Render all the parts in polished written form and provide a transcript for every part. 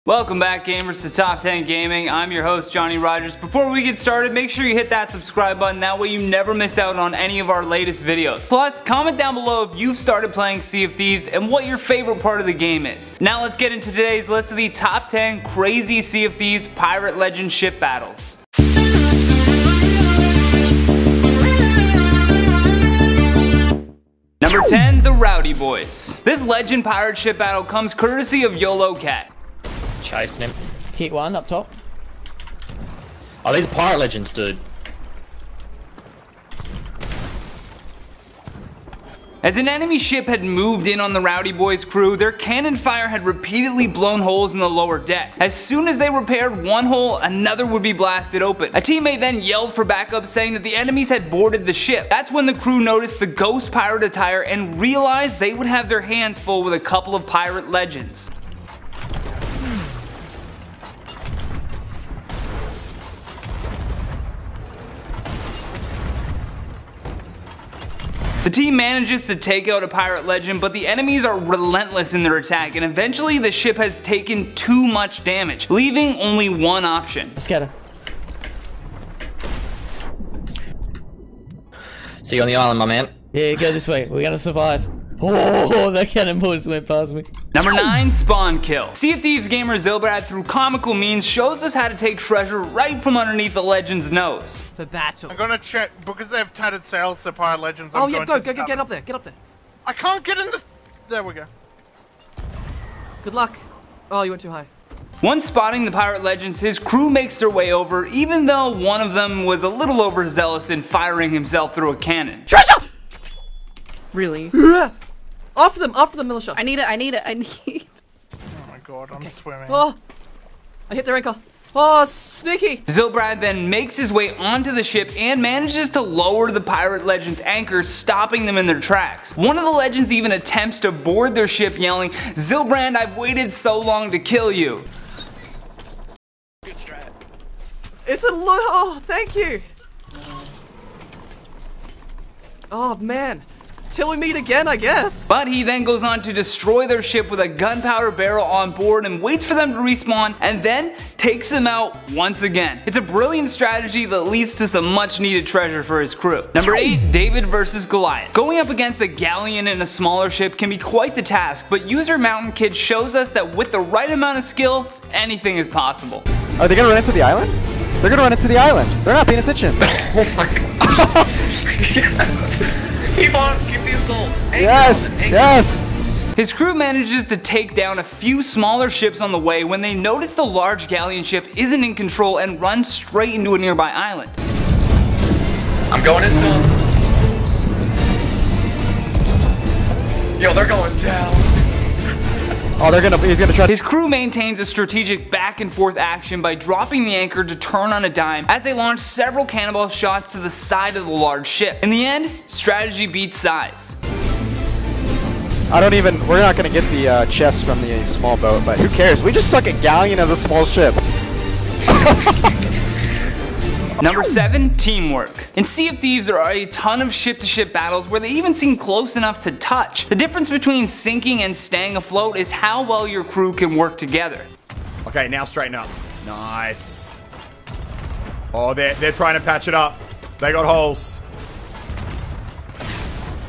Welcome back, gamers, to Top 10 Gaming. I'm your host, Johnny Rogers. Before we get started, make sure you hit that subscribe button. That way you never miss out on any of our latest videos. Plus, comment down below if you've started playing Sea of Thieves and what your favorite part of the game is. Now let's get into today's list of the top 10 crazy Sea of Thieves Pirate Legend ship battles. Number 10, the Rowdy Boys. This legend pirate ship battle comes courtesy of YOLO Cat. Chasing him. Hit one up top. Oh, these pirate legends, dude. As an enemy ship had moved in on the Rowdy Boys crew, their cannon fire had repeatedly blown holes in the lower deck. As soon as they repaired one hole, another would be blasted open. A teammate then yelled for backup, saying that the enemies had boarded the ship. That's when the crew noticed the ghost pirate attire and realized they would have their hands full with a couple of pirate legends. The team manages to take out a pirate legend, but the enemies are relentless in their attack, and eventually the ship has taken too much damage, leaving only one option. Let's get her. See you on the island, my man. Yeah, go this way. We gotta survive. Oh, that cannonball just went past me. Number 9, Spawn Kill. Sea of Thieves gamer Zilbrad, through comical means, shows us how to take treasure right from underneath the legend's nose. For battle. I'm gonna check, because they have tattered sails, the pirate legends. Oh yeah, go, get up there, get up there. I can't get in the... There we go. Good luck. Oh, you went too high. Once spotting the pirate legends, his crew makes their way over, even though one of them was a little overzealous in firing himself through a cannon. Treasure! Really? After them, militia. I need it. Oh my god, I'm swimming. Oh, I hit their anchor. Oh, sneaky. Zilbrad then makes his way onto the ship and manages to lower the pirate legends' anchor, stopping them in their tracks. One of the legends even attempts to board their ship, yelling, "Zilbrand, I've waited so long to kill you." Good strat. It's a oh, thank you. Oh man. Till we meet again, I guess. But he then goes on to destroy their ship with a gunpowder barrel on board and waits for them to respawn and then takes them out once again. It's a brilliant strategy that leads to some much needed treasure for his crew. Number 8, David versus Goliath. Going up against a galleon in a smaller ship can be quite the task, but user Mountain Kid shows us that with the right amount of skill, anything is possible. Are they gonna run into the island? They're gonna run into the island. They're not paying attention. Oh my god. Yes. Keep on, keep the assault. Yes, yes. His crew manages to take down a few smaller ships on the way when they notice the large galleon ship isn't in control and runs straight into a nearby island. I'm going into them. Yo, they're going down. Oh, he's gonna try. His crew maintains a strategic back and forth action by dropping the anchor to turn on a dime as they launch several cannonball shots to the side of the large ship. In the end, strategy beats size. We're not gonna get the chest from the small boat, but who cares? We just suck a galleon of a small ship. Number 7, Teamwork. In Sea of Thieves there are a ton of ship-to-ship battles where they even seem close enough to touch. The difference between sinking and staying afloat is how well your crew can work together. Okay, now straighten up. Nice. Oh, they're trying to patch it up. They got holes.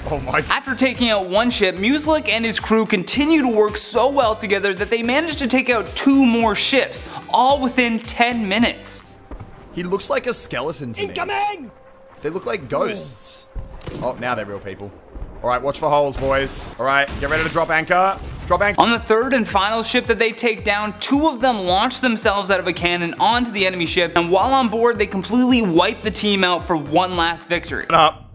Oh my. After taking out one ship, Mueslik and his crew continue to work so well together that they manage to take out 2 more ships, all within 10 minutes. He looks like a skeleton to me. Incoming! They look like ghosts. Oh, now they're real people. Alright, watch for holes, boys. Alright, get ready to drop anchor. Drop anchor. On the third and final ship that they take down, 2 of them launch themselves out of a cannon onto the enemy ship, and while on board, they completely wipe the team out for one last victory. Up.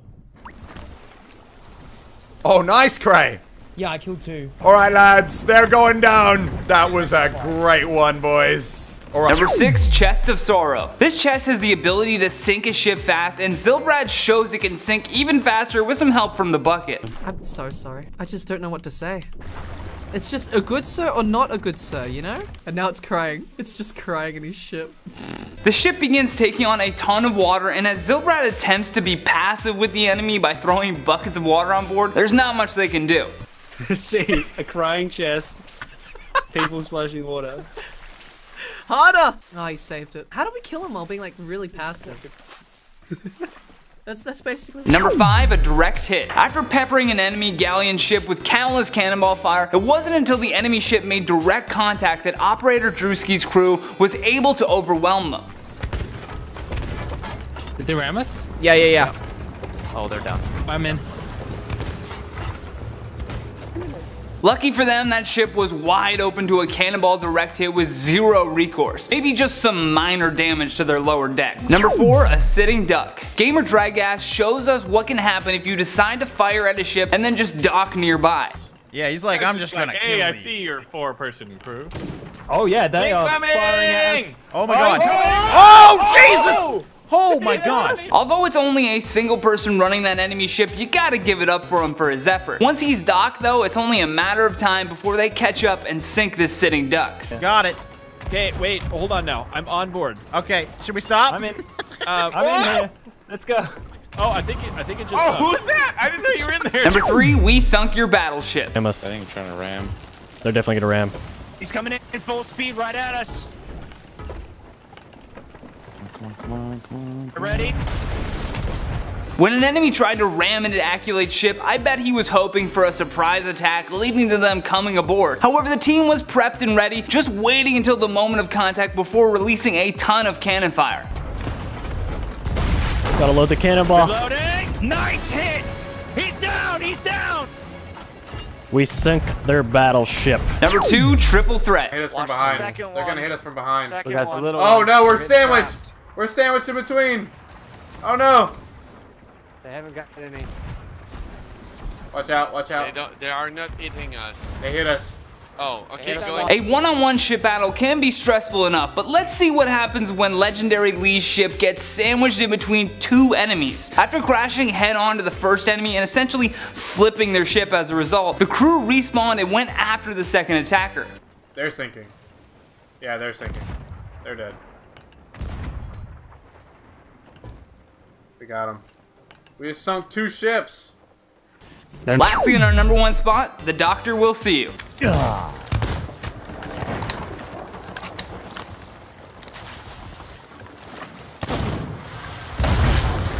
Oh, nice, Cray. Yeah, I killed 2. Alright, lads, they're going down. That was a great one, boys. Alright. Number 6, Chest of Sorrow. This chest has the ability to sink a ship fast, and Zilbrad shows it can sink even faster with some help from the bucket. I'm so sorry. I just don't know what to say. It's just a good sir or not a good sir, you know? And now it's crying. It's just crying in his ship. The ship begins taking on a ton of water, and as Zilbrad attempts to be passive with the enemy by throwing buckets of water on board, there's not much they can do. See, a crying chest, people splashing water. Harder! Oh, he saved it. How do we kill him while being like really passive? That's basically. Number 5, a direct hit. After peppering an enemy galleon ship with countless cannonball fire, it wasn't until the enemy ship made direct contact that Operator Drewski's crew was able to overwhelm them. Did they ram us? Yeah. Oh, they're down. I'm in. Lucky for them, that ship was wide open to a cannonball direct hit with zero recourse. Maybe just some minor damage to their lower deck. Number 4, a sitting duck. Gamer Dragass shows us what can happen if you decide to fire at a ship and then just dock nearby. Yeah, he's like, I'm just gonna kill Hey, I these. see your 4-person crew. Oh yeah, they are Incoming! firing at us. Oh my god. Oh, Jesus! Oh my god. Although it's only a single person running that enemy ship, you gotta give it up for him for his effort. Once he's docked though, it's only a matter of time before they catch up and sink this sitting duck. Got it. Okay, wait, hold on now. I'm on board. Okay, should we stop? I'm in. I'm in here. Let's go. Oh, I think it just. Oh, who's that? I didn't know you were in there. Number 3, we sunk your battleship. I think trying to ram. they're definitely gonna ram. He's coming in full speed right at us. Come on. Ready? When an enemy tried to ram into Aculate's ship, I bet he was hoping for a surprise attack leading to them coming aboard. However, the team was prepped and ready, just waiting until the moment of contact before releasing a ton of cannon fire. Gotta load the cannonball. Loading! Nice hit! He's down! He's down! We sunk their battleship. Number 2, triple threat. Hit us from Watch the behind. second They're one. gonna hit us from behind. Second got the one. little Oh one. no, we're Get sandwiched. trapped. We're sandwiched in between. Oh no. They haven't got any. Watch out, watch out. They are not hitting us. They hit us. Oh, okay, Hit us going. A one-on-one ship battle can be stressful enough, but let's see what happens when Legendary Lee's ship gets sandwiched in between 2 enemies. After crashing head-on to the first enemy and essentially flipping their ship as a result, the crew respawned and went after the second attacker. They're sinking. Yeah, they're sinking. They're dead. We got them. We just sunk 2 ships. Lastly, in our number 1 spot, the Doctor will see you.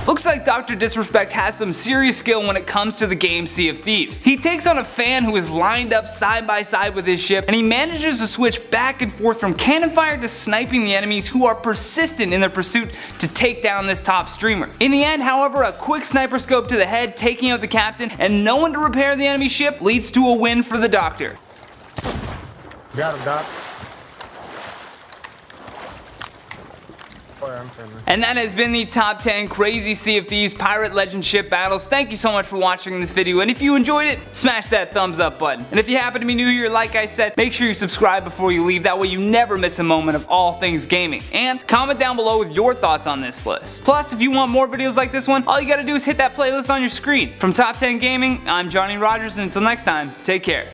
Looks like Dr. Disrespect has some serious skill when it comes to the game Sea of Thieves. He takes on a fan who is lined up side by side with his ship, and he manages to switch back and forth from cannon fire to sniping the enemies who are persistent in their pursuit to take down this top streamer. In the end, however, a quick sniper scope to the head, taking out the captain, and no one to repair the enemy ship leads to a win for the Doctor. Got him, Doc. And that has been the top 10 crazy Sea of Thieves Pirate Legend ship battles. Thank you so much for watching this video, and if you enjoyed it, smash that thumbs up button. And if you happen to be new here, like I said, make sure you subscribe before you leave, that way you never miss a moment of all things gaming. And comment down below with your thoughts on this list. Plus, if you want more videos like this one, all you gotta do is hit that playlist on your screen. From Top 10 Gaming, I'm Johnny Rogers, and until next time, take care.